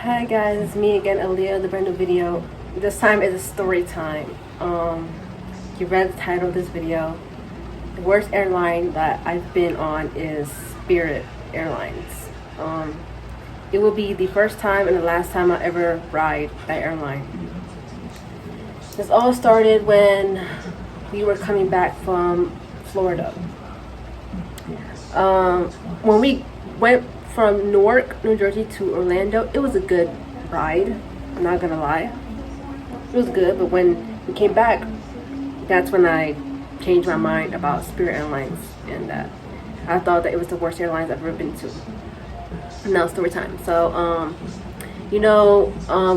Hi guys, it's me again, Aaliyah, the brand new video. This time is a story time. You read the title of this video. The worst airline that I've been on is Spirit Airlines. It will be the first time and the last time I ever ride that airline. This all started when we were coming back from Florida. When we went from Newark, New Jersey to Orlando, it was a good ride. I'm not gonna lie. It was good, but when we came back, that's when I changed my mind about Spirit Airlines, and I thought that it was the worst airlines I've ever been to. Now story time. So, we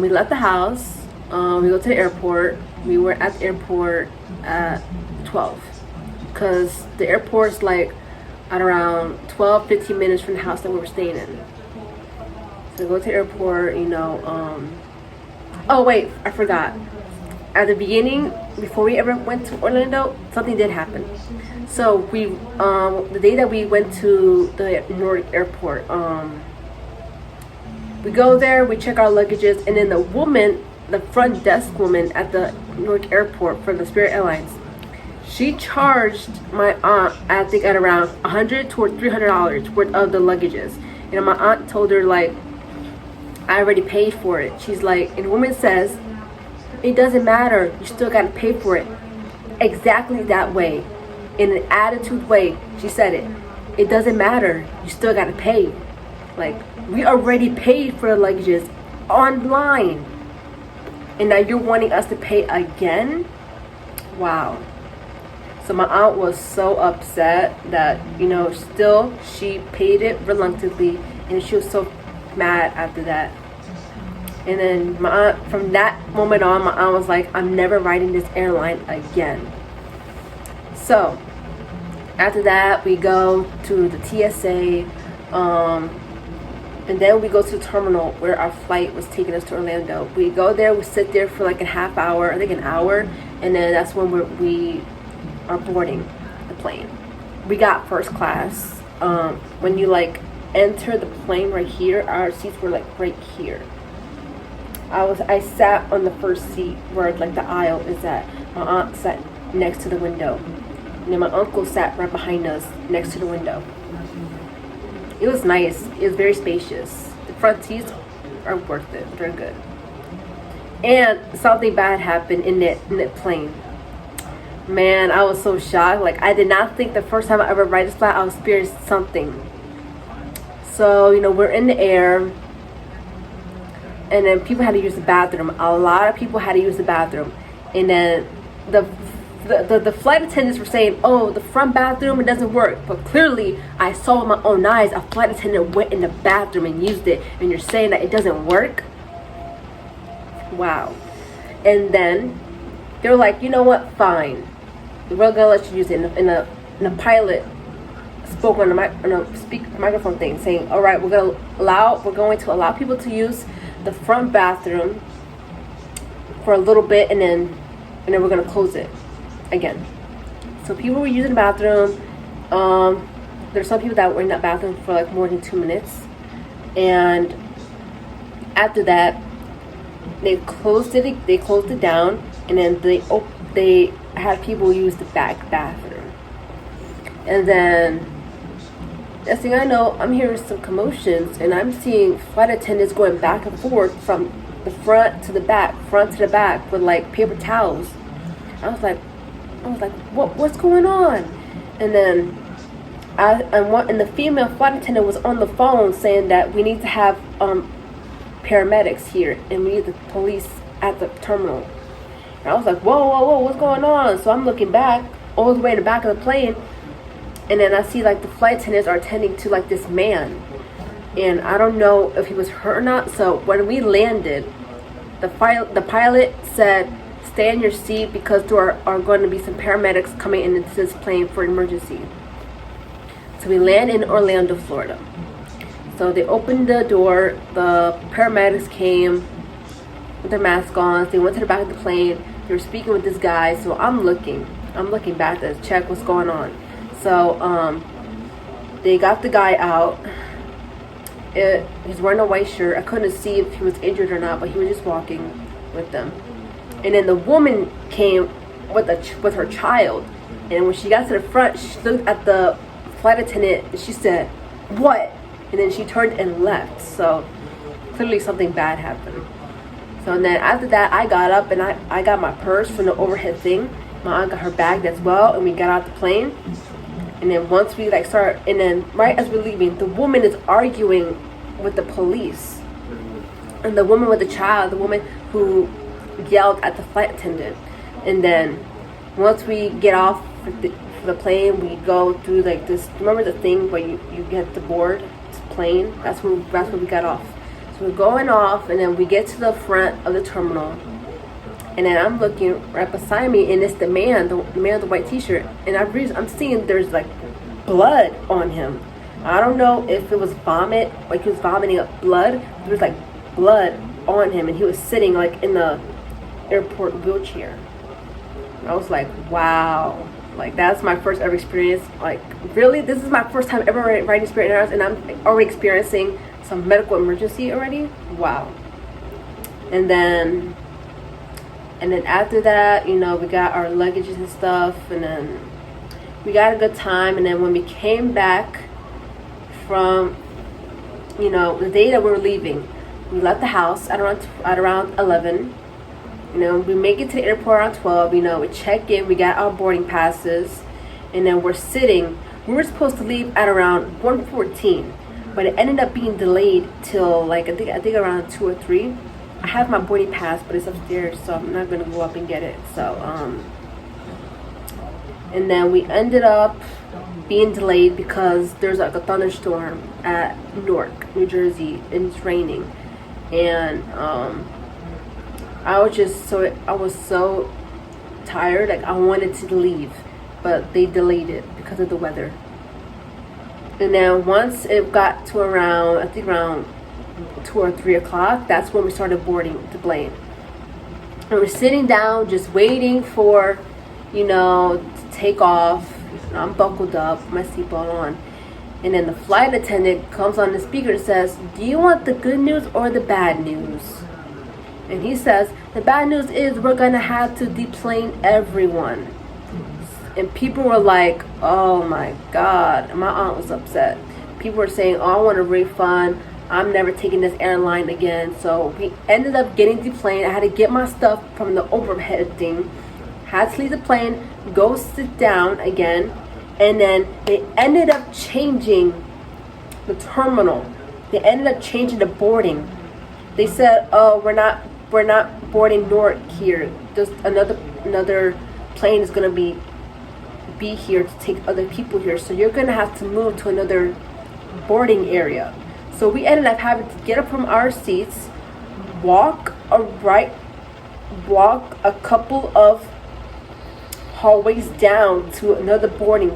left the house. We go to the airport. We were at the airport at 12, because the airport's like at around 12-15 minutes from the house that we were staying in. So go to the airport, oh wait, I forgot. At the beginning, before we ever went to Orlando, something did happen. So we, the day that we went to the Newark airport, we go there, we check our luggages, and then the front desk woman at the Newark airport for the Spirit Airlines, she charged my aunt, I think, at around $100 to $300 worth of the luggages. And my aunt told her, like, I already paid for it. She's like, and the woman says, it doesn't matter, you still gotta pay for it. Exactly that way, in an attitude way, she said it. It doesn't matter, you still gotta pay. Like, we already paid for the luggages online, and now you're wanting us to pay again? Wow. So my aunt was so upset that, still she paid it reluctantly, and she was so mad after that. And then my aunt, from that moment on, my aunt was like, I'm never riding this airline again. So after that, we go to the TSA, and then we go to the terminal where our flight was taking us to Orlando. We go there, we sit there for like a half hour, I think an hour, and then that's when we are boarding the plane. We got first class. When you enter the plane right here, our seats were like right here. I sat on the first seat where the aisle is at. My aunt sat next to the window, and then my uncle sat right behind us next to the window. It was nice. It was very spacious. The front seats are worth it. They're good. And something bad happened in that plane. Man, I was so shocked. I did not think the first time I ever ride this flight I would experience something. So, we're in the air, and then people had to use the bathroom. A lot of people had to use the bathroom. And then the flight attendants were saying, oh, the front bathroom, it doesn't work. But clearly, I saw with my own eyes a flight attendant went in the bathroom and used it. And you're saying that it doesn't work? Wow. And then they were like, you know what? Fine. We're gonna let you use it. And the pilot spoke on the microphone thing, saying, all right, we're going to allow people to use the front bathroom for a little bit, and then we're gonna close it again. So people were using the bathroom. There's some people that were in that bathroom for more than 2 minutes, and after that they closed it down, and then they had people use the back bathroom. And then next thing I know, I'm hearing some commotions, and I'm seeing flight attendants going back and forth from the front to the back with paper towels. I was like, what's going on? And then and the female flight attendant was on the phone saying that we need to have paramedics here, and we need the police at the terminal. And I was like, whoa, what's going on? So I'm looking back, all the way in the back of the plane, and then I see the flight attendants are attending to this man, and I don't know if he was hurt or not. So when we landed, the pilot said, stay in your seat because there are going to be some paramedics coming into this plane for an emergency. So we land in Orlando, Florida. So they opened the door, the paramedics came with their mask on. They went to the back of the plane. They were speaking with this guy. So I'm looking back to check what's going on. So they got the guy out, He's wearing a white shirt. I couldn't see if he was injured or not, but he was just walking with them. And then the woman came with her child. And when she got to the front, she looked at the flight attendant and she said, "What?" And then she turned and left. So clearly something bad happened. So and then after that, I got up and I got my purse from the overhead thing. My aunt got her bag as well, and we got out the plane. And then once we and then right as we're leaving, the woman is arguing with the police. And the woman with the child, the woman who yelled at the flight attendant. And then once we get off for the plane, we go through like this. Remember the thing where you get the board? It's plane. That's where we got off. So we're going off, and then we get to the front of the terminal. And then I'm looking right beside me, and it's the man with the white t-shirt. And I'm seeing there's like blood on him. I don't know if it was vomit, like he was vomiting up blood. There was like blood on him, and he was sitting like in the airport wheelchair. I was like, wow. Like, that's my first ever experience. Like, really? This is my first time ever riding Spirit Airlines, and I'm already experiencing some medical emergency already? Wow. And then after that, you know, we got our luggages and stuff, and then we got a good time. And then when we came back from, you know, the day that we were leaving, we left the house at around 11. You know, we make it to the airport around 12. You know, we check in, we got our boarding passes, and then we're sitting. We were supposed to leave at around 1:14, but it ended up being delayed till like I think around 2 or 3. I have my boarding pass, but it's upstairs, so I'm not gonna go up and get it. So and then we ended up being delayed because there's like a thunderstorm at Newark, New Jersey, and it's raining. And I was so tired, like I wanted to leave, but they delayed it because of the weather. And then once it got to around 2 or 3 o'clock, that's when we started boarding the plane. And we're sitting down just waiting for, you know, to take off. I'm buckled up, my seatbelt on. And then the flight attendant comes on the speaker and says, "Do you want the good news or the bad news?" And he says, "The bad news is we're going to have to deplane everyone." And people were like, oh my God. My aunt was upset. People were saying, "Oh, I want a refund. I'm never taking this airline again." So we ended up getting deplaned. I had to get my stuff from the overhead thing. Had to leave the plane, go sit down again. And then they ended up changing the terminal. They ended up changing the boarding. They said, "Oh, we're not boarding Newark here. Just another plane is gonna be here to take other people here. So you're gonna have to move to another boarding area." So we ended up having to get up from our seats, walk a couple of hallways down to another boarding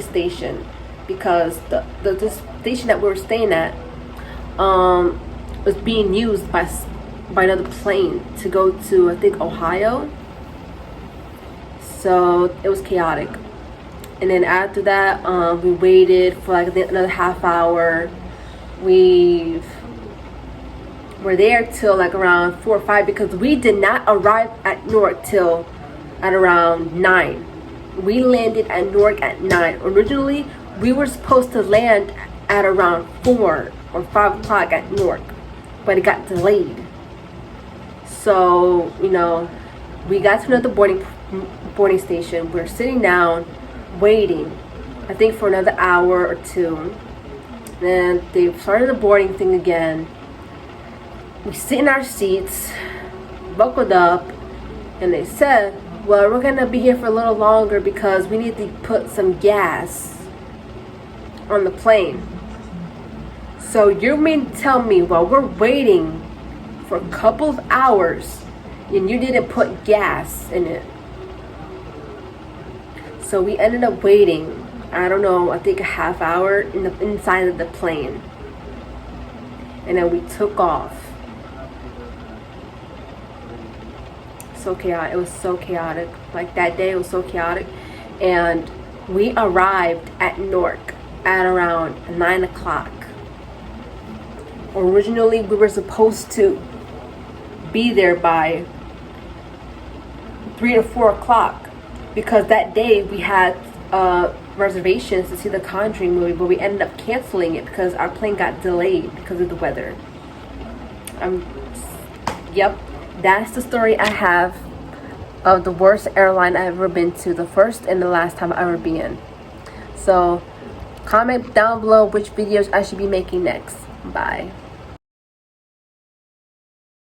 station, because the station that we were staying at was being used by another plane to go to, I think, Ohio. So it was chaotic. And then after that, we waited for like another half hour. We were there till like around 4 or 5, because we did not arrive at Newark till at around 9. We landed at Newark at 9. Originally, we were supposed to land at around 4 or 5 o'clock at Newark, but it got delayed. So, you know, we got to another boarding station. We're sitting down, waiting, I think for another hour or 2. Then they started the boarding thing again. We sit in our seats, buckled up, and they said, "Well, we're gonna be here for a little longer because we need to put some gas on the plane." So you mean to tell me while we're waiting for a couple of hours and you didn't put gas in it? So we ended up waiting, I don't know, I think a half hour inside of the plane. And then we took off. So chaotic. It was so chaotic. Like that day, it was so chaotic. And we arrived at Newark at around 9 o'clock. Originally, we were supposed to be there by 3 to 4 o'clock because that day we had reservations to see the Conjuring movie, but we ended up canceling it because our plane got delayed because of the weather. Yep, that's the story I have of the worst airline I've ever been to, the first and the last time I'll ever be in. So comment down below which videos I should be making next. Bye.